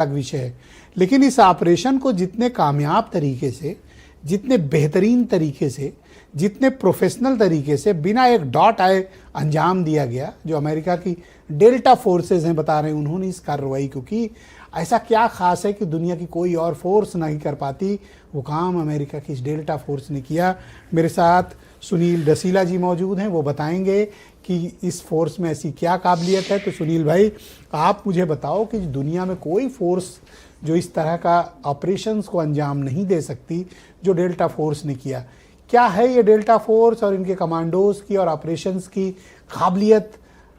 अलग विषय है। लेकिन इस ऑपरेशन को जितने कामयाब तरीके से, जितने बेहतरीन तरीके से, जितने प्रोफेशनल तरीके से, बिना एक डॉट आए अंजाम दिया गया, जो अमेरिका की डेल्टा फोर्सेस हैं बता रहे हैं उन्होंने इस कार्रवाई को की। ऐसा क्या खास है कि दुनिया की कोई और फोर्स नहीं कर पाती, वो काम अमेरिका की इस डेल्टा फोर्स ने किया। मेरे साथ सुनील डसीला जी मौजूद हैं, वो बताएंगे कि इस फोर्स में ऐसी क्या काबिलियत है। तो सुनील भाई, आप मुझे बताओ कि दुनिया में कोई फोर्स जो इस तरह का ऑपरेशंस को अंजाम नहीं दे सकती जो डेल्टा फोर्स ने किया। क्या है ये डेल्टा फोर्स और इनके कमांडोज की और ऑपरेशंस की काबिलियत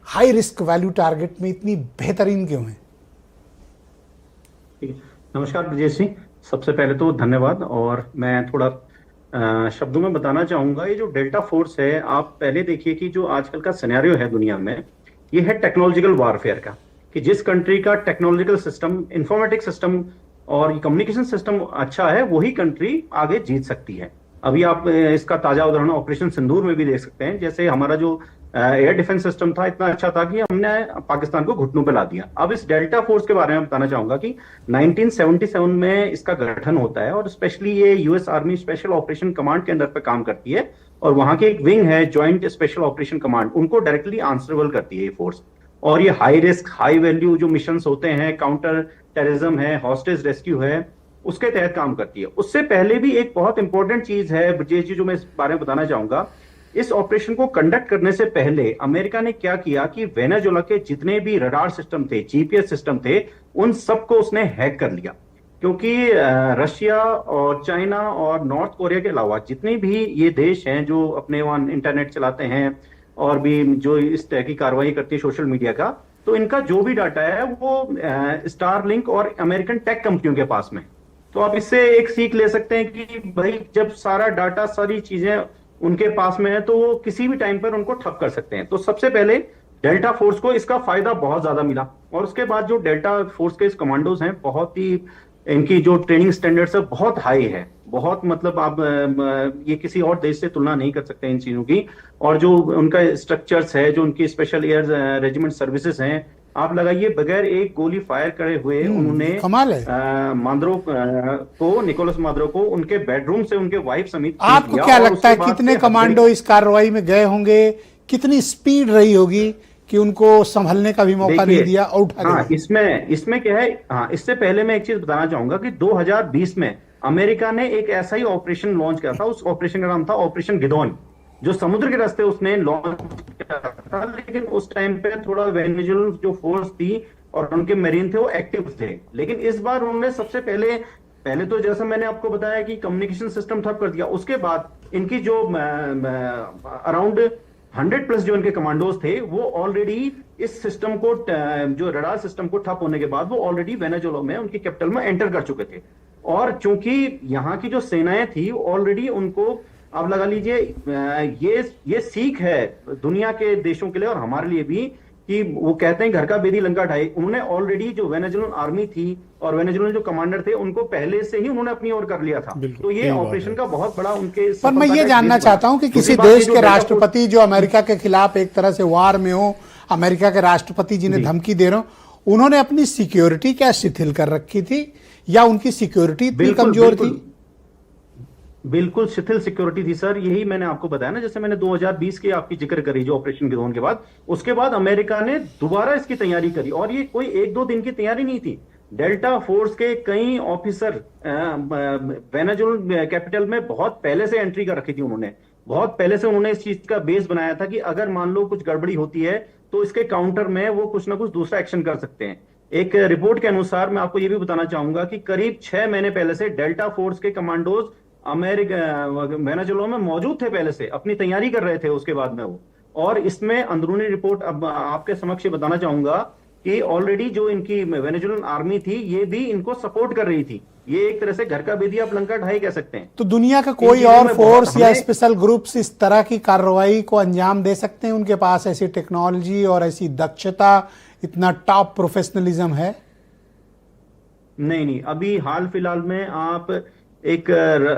हाई रिस्क वैल्यू टारगेट में इतनी बेहतरीन क्यों है? नमस्कार ब्रजेश सिंह, सबसे पहले तो धन्यवाद। और मैं थोड़ा शब्दों में बताना चाहूंगा, ये जो डेल्टा फोर्स है, आप पहले देखिए कि जो आजकल का सिनेरियो है दुनिया में, ये है टेक्नोलॉजिकल वारफेयर का, कि जिस कंट्री का टेक्नोलॉजिकल सिस्टम, इंफॉर्मेटिक सिस्टम और कम्युनिकेशन सिस्टम अच्छा है, वही कंट्री आगे जीत सकती है। अभी आप इसका ताजा उदाहरण ऑपरेशन सिंदूर में भी देख सकते हैं। जैसे हमारा जो एयर डिफेंस सिस्टम था इतना अच्छा था कि हमने पाकिस्तान को घुटनों पे ला दिया। अब इस डेल्टा फोर्स के बारे में बताना चाहूंगा कि 1977 में इसका गठन होता है और स्पेशली ये US army special operation command के अंडर पे काम करती है। और वहां की एक विंग है ज्वाइंट स्पेशल ऑपरेशन कमांड, उनको डायरेक्टली आंसरेबल करती है ये फोर्स। और ये हाई रिस्क हाई वैल्यू जो मिशंस होते हैं, काउंटर टेररिज्म है, हॉस्टेज रेस्क्यू है, उसके तहत काम करती है। उससे पहले भी एक बहुत इंपॉर्टेंट चीज है ब्रजेश जी, जो मैं इस बारे में बताना चाहूंगा। इस ऑपरेशन को कंडक्ट करने से पहले अमेरिका ने क्या किया कि वेनेजुएला के जितने भी रडार सिस्टम थे, जीपीएस सिस्टम थे, उन सबको उसने हैक कर लिया। क्योंकि रशिया और चाइना और नॉर्थ कोरिया के अलावा जितने भी ये देश हैं जो अपने वहां इंटरनेट चलाते हैं और भी जो इस तरह की कार्रवाई करती है सोशल मीडिया का, तो इनका जो भी डाटा है वो स्टारलिंक और अमेरिकन टेक कंपनियों के पास में। तो आप इससे एक सीख ले सकते हैं कि भाई जब सारा डाटा, सारी चीजें उनके पास में है, तो वो किसी भी टाइम पर उनको ठप कर सकते हैं। तो सबसे पहले डेल्टा फोर्स को इसका फायदा बहुत ज्यादा मिला। और उसके बाद जो डेल्टा फोर्स के कमांडोज हैं, बहुत ही इनकी जो ट्रेनिंग स्टैंडर्ड्स है बहुत हाई है, बहुत मतलब आप ये किसी और देश से तुलना नहीं कर सकते इन चीजों की। और जो उनका स्ट्रक्चर्स है, जो उनकी स्पेशल एयर रेजिमेंट सर्विसेज हैं, आप लगाइए बगैर एक गोली फायर करे हुए उन्होंने कमाल है। माद्रो को, निकोलस माद्रो को उनके बेडरूम से उनके वाइफ समेत। आपको क्या लगता है कितने कमांडो इस कार्रवाई में गए होंगे, कितनी स्पीड रही होगी कि उनको संभलने का भी मौका नहीं दिया और उठा हाँ, इसमें क्या है, हाँ, इससे पहले मैं एक चीज बताना चाहूंगा कि 2020 में अमेरिका ने एक ऐसा ही ऑपरेशन लॉन्च किया था। उस ऑपरेशन का नाम था ऑपरेशन गिदोन, जो समुद्र के रास्ते उसने लॉन्च किया था। लेकिन उस टाइम पे थोड़ा वेनेजुएलन जो फोर्स थी और उनके मरीन थे वो एक्टिव थे। लेकिन इस बार उन्होंने सबसे पहले तो जैसा मैंने आपको बताया कि कम्युनिकेशन सिस्टम ठप कर दिया। उसके बाद इनकी जो अराउंड 100 प्लस जो इनके कमांडोज थे, वो ऑलरेडी इस सिस्टम को, जो रडार सिस्टम को ठप होने के बाद वो ऑलरेडी वेनेजुएला में उनकी कैपिटल में एंटर कर चुके थे। और चूंकि यहाँ की जो सेनाएं थी ऑलरेडी उनको, आप लगा लीजिए, ये सीख है दुनिया के देशों के लिए और हमारे लिए भी, कि वो कहते हैं घर का बेदी लंका ढाई। उन्होंने ऑलरेडी जो वेनेजुएलन आर्मी थी और वेनेजुएलन जो कमांडर थे, उनको पहले से ही उन्होंने अपनी ओर कर लिया था। तो ये ऑपरेशन का बहुत बड़ा उनके। पर मैं ये जानना चाहता हूं कि किसी देश के राष्ट्रपति जो अमेरिका के खिलाफ एक तरह से वार में हो, अमेरिका के राष्ट्रपति जिन्हें धमकी दे रहे हो, उन्होंने अपनी सिक्योरिटी क्या शिथिल कर रखी थी या उनकी सिक्योरिटी इतनी कमजोर थी? बिल्कुल शिथिल सिक्योरिटी थी सर। यही मैंने आपको बताया ना, जैसे मैंने 2020 की आपकी जिक्र करी जो ऑपरेशन गिदोन के बाद, उसके बाद अमेरिका ने दोबारा इसकी तैयारी करी। और ये कोई एक दो दिन की तैयारी नहीं थी। डेल्टा फोर्स के कई ऑफिसर वेनेजुएलन कैपिटल में बहुत पहले से एंट्री कर रखी थी उन्होंने। बहुत पहले से उन्होंने इस चीज का बेस बनाया था कि अगर मान लो कुछ गड़बड़ी होती है तो इसके काउंटर में वो कुछ ना कुछ दूसरा एक्शन कर सकते हैं। एक रिपोर्ट के अनुसार मैं आपको ये भी बताना चाहूंगा कि करीब 6 महीने पहले से डेल्टा फोर्स के कमांडोज अमेरिका वेनेजुएला में मौजूद थे, पहले से अपनी तैयारी कर रहे थे उसके बाद में वो। और इसमें अंदरूनी रिपोर्ट अब आपके समक्ष बताना चाहूंगा कि ऑलरेडी जो इनकी वेनेजुएलन आर्मी थी, ये भी इनको सपोर्ट कर रही थी। ये एक तरह से घर का बेदी आप लंका ढाई कह सकते हैं। तो दुनिया का कोई और फोर्स या स्पेशल ग्रुप्स इस तरह की कार्रवाई को अंजाम दे सकते हैं? उनके पास ऐसी टेक्नोलॉजी और ऐसी दक्षता, इतना टॉप प्रोफेशनलिज्म है? नहीं, अभी हाल फिलहाल में आप एक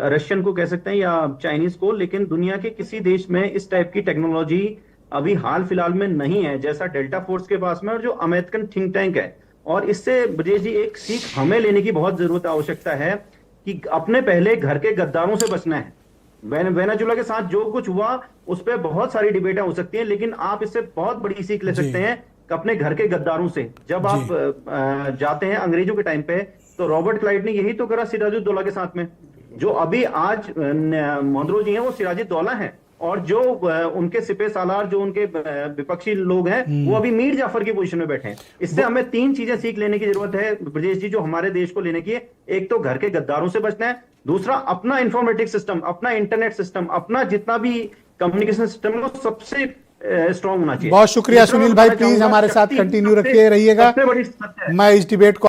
रशियन को कह सकते हैं या चाइनीज को, लेकिन दुनिया के किसी देश में इस टाइप की टेक्नोलॉजी अभी हाल फिलहाल में नहीं है जैसा डेल्टा फोर्स के पास में। और जो अमेरिकन थिंक टैंक है और इससे ब्रजेश जी एक सीख हमें लेने की बहुत जरूरत आवश्यकता है कि अपने पहले घर के गद्दारों से बचना है। वेनेजुला के साथ जो कुछ हुआ उस पर बहुत सारी डिबेटें हो सकती हैं, लेकिन आप इससे बहुत बड़ी सीख ले जी। सकते हैं कि अपने घर के गद्दारों से। जब आप जाते हैं अंग्रेजों के टाइम पे, तो रॉबर्ट क्लाइव ने यही तो करा सिराजुद्दौला के साथ में। जो अभी आज मोहद्रो जी हैं वो सिराजुद्दौला हैं, और जो उनके सिपह सालार, जो उनके विपक्षी लोग हैं, वो अभी मीर जाफर की पोजीशन में बैठे हैं। इससे हमें 3 चीजें सीख लेने की जरूरत है ब्रजेश जी, जो हमारे देश को लेने की है। एक तो घर के गद्दारों से बचना है, दूसरा अपना इंफॉर्मेटिक सिस्टम, अपना इंटरनेट सिस्टम, अपना जितना भी कम्युनिकेशन सिस्टम है वो सबसे स्ट्रांग होना चाहिए। बहुत शुक्रिया सुनील भाई, प्लीज हमारे साथ कंटिन्यू रखिए रहिएगा। सबसे बड़ी सत्य है। मैं इस डिबेट को